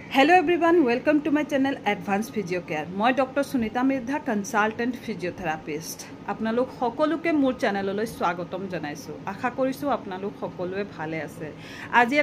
Hello everyone, welcome to my channel Advanced Physio Care. মই doctor Sunita Mirdha consultant ফিজিওথেৰাপিষ্ট। আপোনালোক সকলোকে মোৰ চেনেললৈ স্বাগতম জনাইছো। আশা কৰিছো আপোনালোক সকলোৱে ভালে আছে। আজি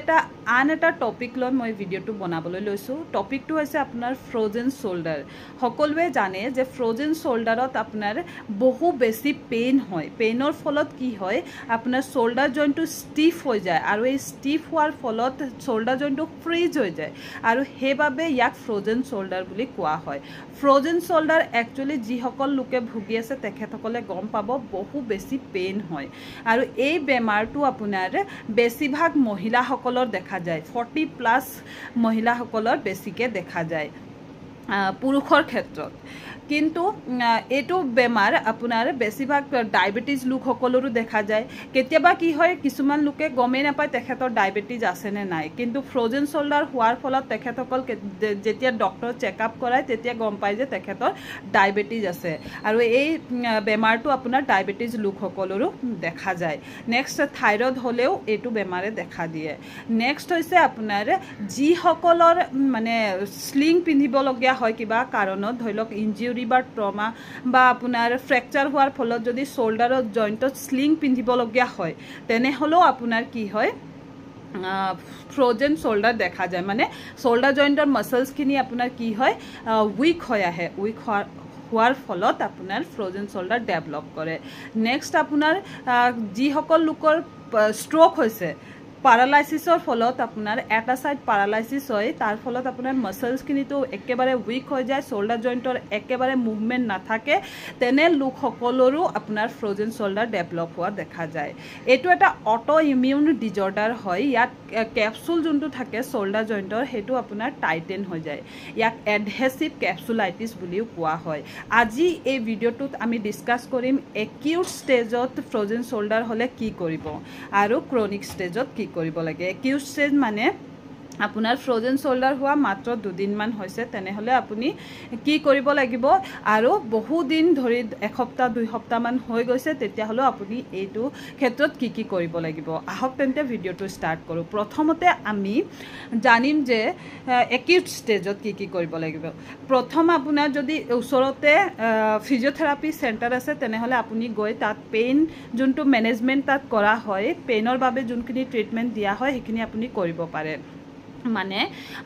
আন এটা টপিক লৈ মই ভিডিওটো বনাবলৈ লৈছো। টপিকটো হৈছে আপোনাৰ ফ্ৰোজেন শোল্ডাৰ। সকলোৱে জানে যে ফ্ৰোজেন শোল্ডাৰত আপোনাৰ বহু বেছি পেইন হয়। পেইনৰ ফলত কি হয় আপোনাৰ শোল্ডাৰ জইন্টটো ষ্টিফ হৈ যায় আৰু এই ষ্টিফ হোৱাৰ ফলত শোল্ডাৰ জইন্টটো ফ্ৰিজ হৈ যায় আৰু সেইবাবে ইয়াক ফ্ৰোজেন শোল্ডাৰ বুলি কোৱা হয়। ফ্ৰোজেন শোল্ডাৰ একচুয়ালি যিসকল লোকে ভুগি আছে তেখেতসকলে গম পাব বহু বেছি পেইন হয় আৰু এই বেমাৰটো আপোনাৰ বেছিভাগ মহিলাসকলৰ দেখা যায়। 40+ মহিলাসকলৰ বেছিকে দেখা যায় পুৰুষৰ ক্ষেত্ৰত। কিন্তু এইটো বেমাৰ আপোনাৰ বেছিভাগ ডায়াবেটিছ লোকসকলৰো দেখা যায়। কেতিয়াবা কি হয় কিছুমান লোকে গমেই নাপায় তেখেতৰ ডায়াবেটিছ আছে নে নাই, কিন্তু ফ্ৰোজেন শোল্ডাৰ হোৱাৰ ফলত তেখেতসকল যেতিয়া ডক্টৰ চেকআপ কৰায় তেতিয়া গম পায় যে তেখেতৰ ডায়াবেটিছ আছে আৰু এই বেমাৰটো আপোনাৰ ডায়াবেটিছ লোকসকলৰো দেখা যায়। নেক্সট থাইৰয়ড হ'লেও এইটো বেমাৰে দেখা দিয়ে। নেক্সট হৈছে আপোনাৰ যিসকলৰ মানে স্লিং পিন্ধিবলগীয়া হয় কিবা কাৰণত, ধৰি লওক ইনজুৰি বা ট্ৰমা বা আপোনাৰ ফ্ৰেকচাৰ হোৱাৰ ফলত যদি শোল্ডাৰৰ জইণ্টত স্লিং পিন্ধিবলগীয়া হয় তেনেহ'লেও আপোনাৰ কি হয় ফ্ৰোজেন শোল্ডাৰ দেখা যায়। মানে শোল্ডাৰ জইণ্টৰ মাসলছখিনি আপোনাৰ কি হয় উইক হৈ আহে। উইক হোৱাৰ ফলত আপোনাৰ ফ্ৰোজেন শোল্ডাৰ ডেভেলপ কৰে। নেক্সট আপোনাৰ যিসকল লোকৰ ষ্ট্ৰোক হৈছে, পাৰালাইচিছৰ ফলত আপোনাৰ এটা সাইড পাৰালাইচিছ হয়, তাৰ ফলত আপোনাৰ মাসলছখিনিতো একেবাৰে উইক হৈ যায়, শোল্ডাৰ জইণ্টৰ একেবাৰে মুভমেণ্ট নাথাকে, তেনে লোকসকলৰো আপোনাৰ ফ্ৰোজেন শোল্ডাৰ ডেভেলপ হোৱা দেখা যায়। এইটো এটা অটো ইমিউন ডিজৰ্ডাৰ হয়। ইয়াত কেপচুল যোনটো থাকে শোল্ডাৰ জইণ্টৰ সেইটো আপোনাৰ টাইটেন হৈ যায়। ইয়াক এডহেচিভ কেপচুলাইটিছ বুলিও কোৱা হয়। আজি এই ভিডিঅ'টোত আমি ডিছকাছ কৰিম একিউট ষ্টেজত ফ্ৰোজেন শোল্ডাৰ হ'লে কি কৰিব আৰু ক্ৰনিক ষ্টেজত কি কৰিব লাগে। একিউট ষ্টেজ মানে আপোনাৰ ফ্ৰোজেন শোল্ডাৰ হোৱা মাত্ৰ 2 দিনমান হৈছে, তেনেহ'লে আপুনি কি কৰিব লাগিব আৰু বহুদিন ধৰি এসপ্তাহ 2 সপ্তাহমান হৈ গৈছে তেতিয়াহ'লেও আপুনি এইটো ক্ষেত্ৰত কি কৰিব লাগিব। আহক তেন্তে ভিডিঅ'টো ষ্টাৰ্ট কৰোঁ। প্ৰথমতে আমি জানিম যে একিউট ষ্টেজত কি কৰিব লাগিব। প্ৰথম আপোনাৰ যদি ওচৰতে ফিজিঅ'থেৰাপি চেণ্টাৰ আছে তেনেহ'লে আপুনি গৈ তাত পেইন যোনটো মেনেজমেণ্ট তাত কৰা হয়, পেইনৰ বাবে যোনখিনি ট্ৰিটমেণ্ট দিয়া হয় সেইখিনি আপুনি কৰিব পাৰে। মানে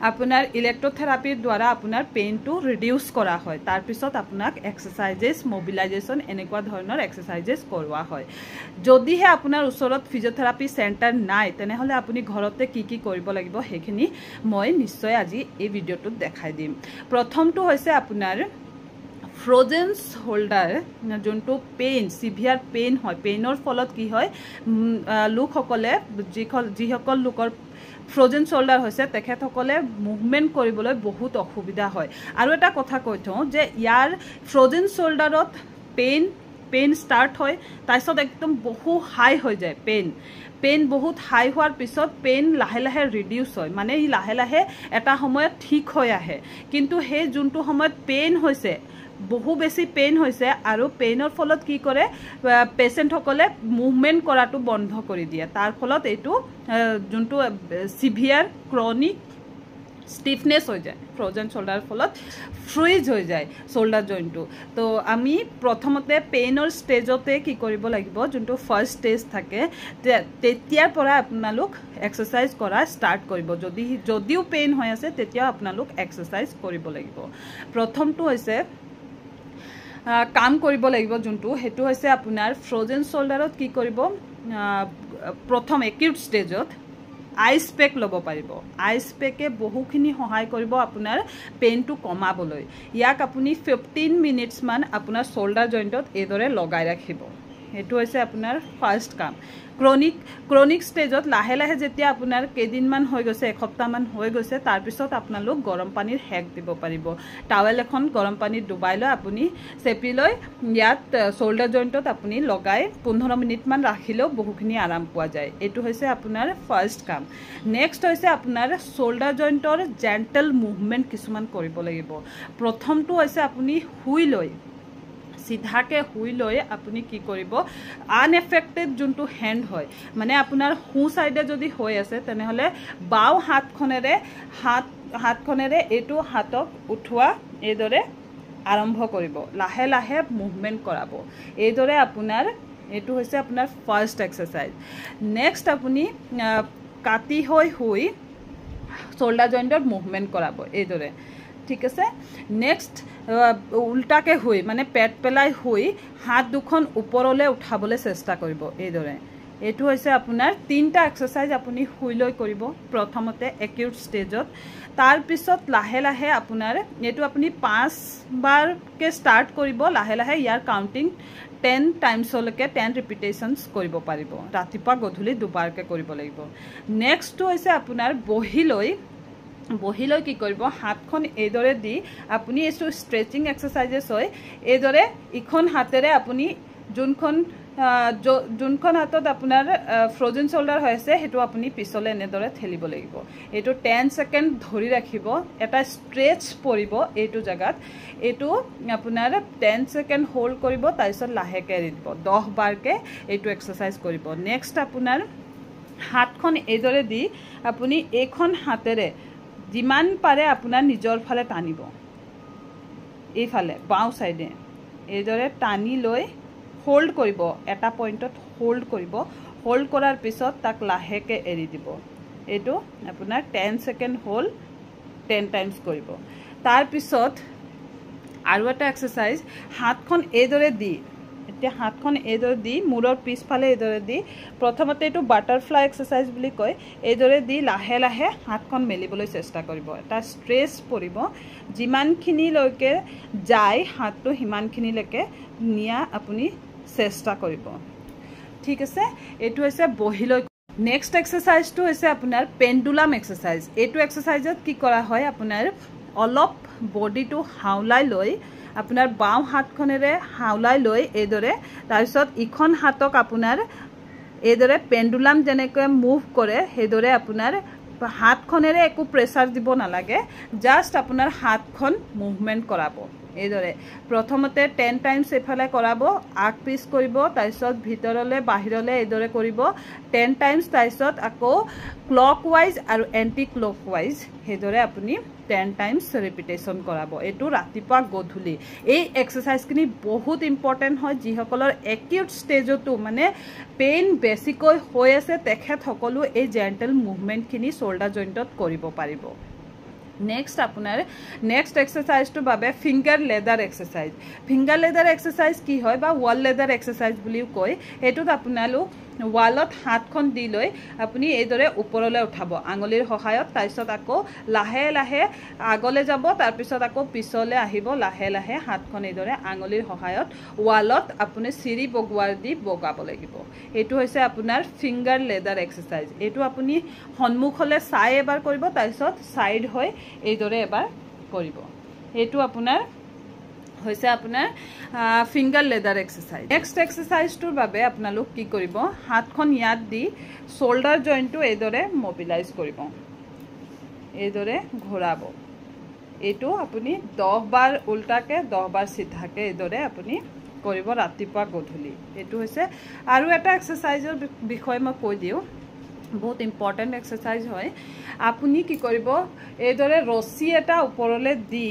আপোনাৰ ইলেক্ট্ৰথেৰাপিৰ দ্বাৰা আপোনাৰ পেইনটো ৰিডিউচ কৰা হয়। তাৰপিছত আপোনাক এক্সাৰচাইজেছ, মোবিলাইজেশ্যন এনেকুৱা ধৰণৰ এক্সাৰচাইজেছ কৰোৱা হয়। যদিহে আপোনাৰ ওচৰত ফিজিঅ'থেৰাপি চেণ্টাৰ নাই তেনেহ'লে আপুনি ঘৰতে কি কৰিব লাগিব সেইখিনি মই নিশ্চয় আজি এই ভিডিঅ'টোত দেখাই দিম। প্ৰথমটো হৈছে আপোনাৰ ফ্ৰোজেন শোল্ডাৰ যোনটো পেইন, সিভিয়াৰ পেইন হয়, পেইনৰ ফলত কি হয় লোকসকলে যিসকল লোকৰ ফ্ৰোজেন শোল্ডাৰ হৈছে তেখেতসকলে মুভমেণ্ট কৰিবলৈ বহুত অসুবিধা হয়। আৰু এটা কথা কৈ থওঁ যে ইয়াৰ ফ্ৰোজেন শোল্ডাৰত পেইন ষ্টাৰ্ট হয়, তাৰপিছত একদম বহু হাই হৈ যায় পেইন বহুত হাই হোৱাৰ পিছত পেইন লাহে লাহে ৰিডিউচ হয়, মানে ই লাহে লাহে এটা সময়ত ঠিক হৈ আহে। কিন্তু সেই যোনটো সময়ত পেইন হৈছে, বহু বেছি পেইন হৈছে আৰু পেইনৰ ফলত কি কৰে পেচেণ্টসকলে মুভমেণ্ট কৰাটো বন্ধ কৰি দিয়ে। তাৰ ফলত এইটো যোনটো সিভিয়াৰ ক্ৰনিক ষ্টিফনেছ হৈ যায়, ফ্ৰোজেন শোল্ডাৰৰ ফলত ফ্ৰিজ হৈ যায় শোল্ডাৰ জইণ্টটো। তো আমি প্ৰথমতে পেইনৰ ষ্টেজতে কি কৰিব লাগিব, যোনটো ফাৰ্ষ্ট ষ্টেজ থাকে তেতিয়াৰ পৰা আপোনালোক এক্সাৰচাইজ কৰা ষ্টাৰ্ট কৰিব। যদিও পেইন হৈ আছে তেতিয়াও আপোনালোক এক্সাৰচাইজ কৰিব লাগিব। প্ৰথমটো হৈছে কাম কৰিব লাগিব যোনটো, সেইটো হৈছে আপোনাৰ ফ্ৰোজেন শোল্ডাৰত কি কৰিব, প্ৰথম একিউট ষ্টেজত আইচ পেক ল'ব পাৰিব। আইচ পেকে বহুখিনি সহায় কৰিব আপোনাৰ পেইনটো কমাবলৈ। ইয়াক আপুনি 15 মিনিটছমান আপোনাৰ শোল্ডাৰ জইণ্টত এইদৰে লগাই ৰাখিব। সেইটো হৈছে আপোনাৰ ফাৰ্ষ্ট কাম। ক্ৰনিক ষ্টেজত লাহে লাহে যেতিয়া আপোনাৰ কেইদিনমান হৈ গৈছে, এসপ্তাহমান হৈ গৈছে, তাৰপিছত আপোনালোক গৰম পানীৰ সেক দিব পাৰিব। টাৱেল এখন গৰম পানীত ডুবাই লৈ আপুনি চেপি লৈ ইয়াত শোল্ডাৰ জইণ্টত আপুনি লগাই 15 মিনিটমান ৰাখিলেও বহুখিনি আৰাম পোৱা যায়। এইটো হৈছে আপোনাৰ ফাৰ্ষ্ট কাম। নেক্সট হৈছে আপোনাৰ শোল্ডাৰ জইণ্টৰ জেণ্টেল মুভমেণ্ট কিছুমান কৰিব লাগিব। প্ৰথমটো হৈছে আপুনি শুই লৈ সিধাকে শুই লৈ আপুনি কি কৰিব আনএফেক্টেড যোনটো হ্যান্ড হয় মানে আপোনাৰ হু সাইডে যদি হৈ আছে তেনেহলে বাও হাতখনেৰে এইটো হাতক উঠোৱা এইদৰে আৰম্ভ কৰিব লাহে লাহে মুভমেন্ট কৰাব এইদৰে আপোনাৰ এইটো হৈছে আপোনাৰ ফাৰ্স্ট এক্সাৰসাইজ নেক্সট আপুনি কাটি হৈ শুই শোল্ডাৰ জয়েন্টৰ মুভমেন্ট কৰাব এইদৰে ঠিক আছে নেক্সট উল্টাকে শুই মানে পেট পেলাই শুই হাত দুখন ওপৰলৈ উঠাবলৈ চেষ্টা কৰিব এইদৰে এইটো হৈছে আপোনাৰ তিনটা এক্সাৰসাইজ আপুনি শুই লৈ কৰিব প্ৰথমতে একিউট ষ্টেজত তাৰ পিছত লাহে লাহে আপোনাৰ এইটো আপুনি 5 বাৰকে ষ্টাৰ্ট কৰিব লাহে লাহে ইয়াৰ কাউন্টিং 10 টাইমছলৈকে 10 ৰিপিটেশনছ কৰিব পাৰিব ৰাতিপুৱা গধূলি দুবাৰকে কৰিব লাগিব নেক্সট হৈছে আপোনাৰ বহিলৈ কি কৰিব হাতখন এইদৰে দি আপুনি এসো স্ট্ৰেচিং এক্সাৰসাইজেস হয় এইদৰে ইখন হাতেৰে আপুনি যোনখন হাতত আপোনাৰ ফ্ৰোজেন শোল্ডাৰ হৈছে হেতু আপুনি পিছলে এনেদৰে ঠেলিব লাগিব এটো 10 সেকেন্ড ধৰি ৰাখিব এটা ষ্ট্ৰেচ পৰিব এইটো জাগাত এটো আপোনাৰ 10 সেকেন্ড হোল্ড কৰিব তাৰপিছত লাহেকে এৰি দিব 10 বাৰকে এইটো এক্সাৰসাইজ কৰিব নেক্সট আপোনাৰ হাতখন এইদৰে দি আপুনি এইখন হাতেৰে যিমান পাৰে আপোনাৰ নিজৰ ফালে টানিব এইফালে বাও সাইডে এইদৰে টানি লৈ হোল্ড কৰিব এটা পইণ্টত হোল্ড কৰিব হোল্ড কৰাৰ পিছত তাক লাহেকে এৰি দিব এটো আপোনাৰ 10 সেকেন্ড হোল্ড 10 টাইমছ কৰিব তাৰ পিছত আৰু এটা এক্সাৰসাইজ হাতখন এইদৰে দি এতিয়া হাতখন এইদৰে দি মূৰৰ পিছফালে এইদৰে দি প্ৰথমতে এটো বাটাৰফ্লাই এক্সাৰসাইজ বুলি কয় এইদৰে দি লাহে লাহে হাতখন মেলিবলৈ চেষ্টা কৰিব এটা ষ্ট্ৰেচ পৰিব যিমানখিনি লৈকে যায় হাতটো হিমানখিনিলৈকে নিয়া আপুনি চেষ্টা কৰিব ঠিক আছে এটো হৈছে বহিলৈ নেক্সট এক্সাৰসাইজটো হৈছে আপোনাৰ পেন্ডুলাম এক্সাৰসাইজ এটো এক্সাৰসাইজত কি কৰা হয় আপোনাৰ অলপ বডিটো হাউলাই লৈ আপোনাৰ বাও হাতখনেৰে হাউলাই লৈ এইদৰে তাৰপিছত ইখন হাতক আপোনাৰ এইদৰে পেন্ডুলাম যেনেকৈ মুভ কৰে সেইদৰে আপোনাৰ হাতখনেৰে একো প্ৰেসাৰ দিব নালাগে জাস্ট আপোনাৰ হাতখন মুভমেন্ট কৰাব এইদৰে প্ৰথমতে 10 টাইমছ এফালে কৰাব আগ পিছ কৰিব তাৰপিছত ভিতৰলৈ বাহিৰলৈ এইদৰে কৰিব 10 টাইমছ তাৰপিছত আকৌ ক্লকৱাইজ আৰু এন্টি ক্লকৱাইজ সেইদৰে আপুনি 10 টাইমছ ৰিপিটেশন কৰাব এটো ৰাতিপুৱা গধূলি এই এক্সাৰসাইজখিনি বহুত ইম্পৰ্টেন্ট হয় যিসকলৰ একিউট ষ্টেজতো মানে পেইন বেছিকৈ হৈ আছে তেখেত সকলো এই জেন্টল মুভমেন্টখিনি শোল্ডাৰ জয়েন্টত কৰিব পাৰিব নেক্সট আপোনাৰ নেক্সট এক্সাৰসাইজটো বাবে ফিংগাৰ লেডাৰ এক্সাৰসাইজ কি হয় বা ওয়াল লেডাৰ এক্সাৰসাইজ বুলিও কয় এটোত আপোনালোক ওয়ালত হাতখন দি লৈ আপুনি এইদৰে ওপৰলৈ উঠাব আঙুলিৰ সহায়ত তাৰপিছত আকৌ লাহে লাহে আগলৈ যাব তাৰপিছত আকৌ পিছলৈ আহিব লাহে লাহে হাতখন এইদৰে আঙুলিৰ সহায়ত ওয়ালত আপুনি চিৰি বগোৱাৰ দি বগাব লাগিব এটো হৈছে আপোনাৰ ফিংগাৰ লেডাৰ এক্সাৰসাইজ এটো আপুনি সন্মুখলৈ চাই এবাৰ কৰিব তাৰপিছত সাইড হৈ এইদৰে এবাৰ কৰিব এটো আপোনাৰ হৈছে আপোনাৰ ফিংগাৰ লেডাৰ এক্সাৰসাইজ নেক্সট এক্সাৰসাইজটোৰ বাবে আপোনালোক কি কৰিব হাতখন ইয়াত দি শোল্ডাৰ জয়েন্টটো এইদৰে মোবিলাইজ কৰিব এইদৰে ঘোৰাব এটো আপুনি 10 বাৰ উল্টাকে 10 বাৰ সিধাকে এইদৰে আপুনি কৰিব ৰাতিপুৱা গধূলি এটো হৈছে আৰু এটা এক্সাৰসাইজৰ বিষয় মই কৈ দিও বহুত ইম্পৰ্টেন্ট এক্সাৰসাইজ হয় আপুনি কি কৰিব এইদৰে ৰছী এটা ওপৰলৈ দি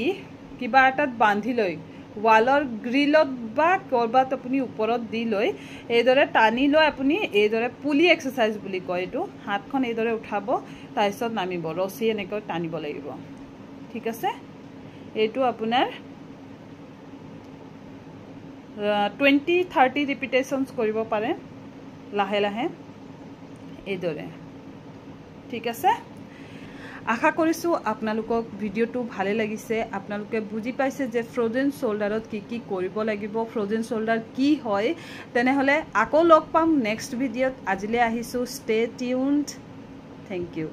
কিবা এটাত বান্ধি লৈ ওয়ালৰ গ্ৰিলত বা কৰবাত আপুনি ওপৰত দি লৈ এইদৰে টানি লৈ আপুনি এইদৰে পুলি এক্সাৰসাইজ বুলি কয় এটো হাতখন এইদৰে উঠাব তাৰপিছত নামিব ৰছী এনেকৈ টানিব লাগিব ঠিক আছে এটো আপোনাৰ 20-30 ৰিপিটেশনছ কৰিব পাৰে লাহে লাহে এইদৰে ঠিক আছে আশা কৰিছো আপোনালোকক ভিডিওটো ভালে লাগিছে আপোনালোকে বুজি পাইছে যে ফ্ৰোজেন শোল্ডাৰত কি কৰিব লাগিব ফ্ৰোজেন শোল্ডাৰ কি হয় তেনেহলে আকৌ লগ পাম নেক্সট ভিডিওত আজিলে আহিছো ষ্টে টিউনড থ্যাংক ইউ